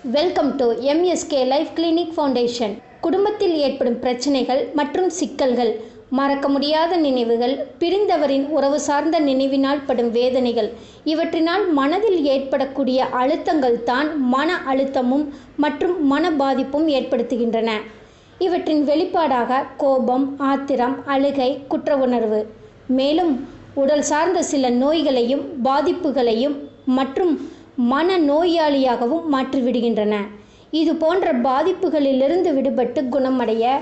Welcome to MSK life clinic foundation. குடும்பத்தில் ஏற்படும் பிரச்சனைகள் மற்றும் சிக்கல்கள், மறக்க முடியாத நினைவுகள், பிரிந்தவரின் உறவு சார்ந்த நினைவினால் படும் வேதனைகள், இவற்றினால் மனதில் ஏற்படக்கூடிய அழுத்தங்கள் தான் மன அழுத்தமும் மற்றும் மன பாதிப்பும் ஏற்படுத்துகின்றன. இவற்றின் வெளிப்பாடாக கோபம், ஆத்திரம், அழுகை, குற்ற உணர்வு, மேலும் உடல் சார்ந்த சில நோய்களையும் பாதிப்புகளையும் மற்றும் மன நோயாளியாகவும் மாற்றிவிடுகின்றன. இது போன்ற பாதிப்புகளிலிருந்து விடுபட்டு குணமடைய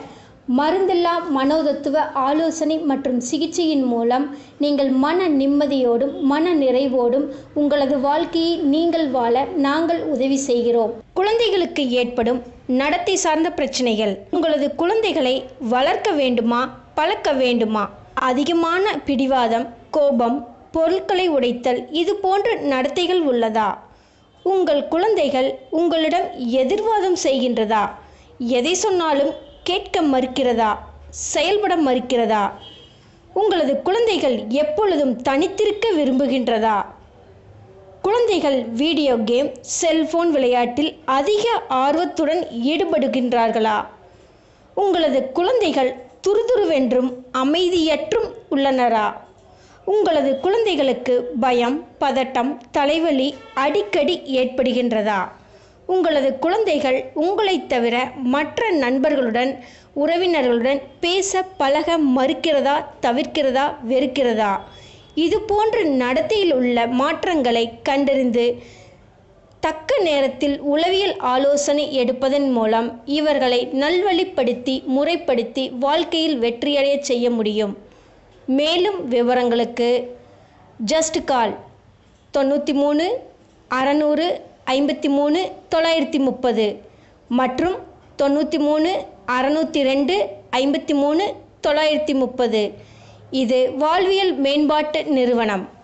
மருந்தில்லா மனோதத்துவ ஆலோசனை மற்றும் சிகிச்சையின் மூலம் நீங்கள் மன நிம்மதியோடும் மன நிறைவோடும் உங்களது வாழ்க்கையை நீங்கள் வாழ நாங்கள் உதவி செய்கிறோம். குழந்தைகளுக்கு ஏற்படும் நடத்தை சார்ந்த பிரச்சனைகள். உங்களது குழந்தைகளை வளர்க்க வேண்டுமா, பழக்க வேண்டுமா? அதிகமான பிடிவாதம், கோபம், பொருட்களை உடைத்தல், இது போன்ற நடத்தைகள் உள்ளதா? உங்கள் குழந்தைகள் உங்களிடம் எதிர்வாதம் செய்கின்றதா? எதை சொன்னாலும் கேட்க மறுக்கிறதா? செயல்பட மறுக்கிறதா? உங்களது குழந்தைகள் எப்பொழுதும் தனித்திருக்க விரும்புகின்றதா? குழந்தைகள் வீடியோ கேம், செல்போன் விளையாட்டில் அதிக ஆர்வத்துடன் ஈடுபடுகின்றார்களா? உங்களது குழந்தைகள் துருதுருவென்றும் அமைதியற்றும் உள்ளனரா? உங்களது குழந்தைகளுக்கு பயம், பதட்டம், தலைவலி அடிக்கடி ஏற்படுகின்றதா? உங்களது குழந்தைகள் உங்களைத் தவிர மற்ற நண்பர்களுடன், உறவினர்களுடன் பேச பழக மறுக்கிறதா, தவிர்க்கிறதா, வெறுக்கிறதா? இது போன்ற நடத்தையில் உள்ள மாற்றங்களை கண்டறிந்து தக்க நேரத்தில் உளவியல் ஆலோசனை எடுப்பதன் மூலம் இவர்களை நல்வழிப்படுத்தி முறைப்படுத்தி வாழ்க்கையில் வெற்றியடைய செய்ய முடியும். மேலும் விவரங்களுக்கு ஜஸ்ட் கால் 93 600 53 930 மற்றும் 93 602 53 930. இது வாழ்வியல் மேம்பாட்டு நிறுவனம்.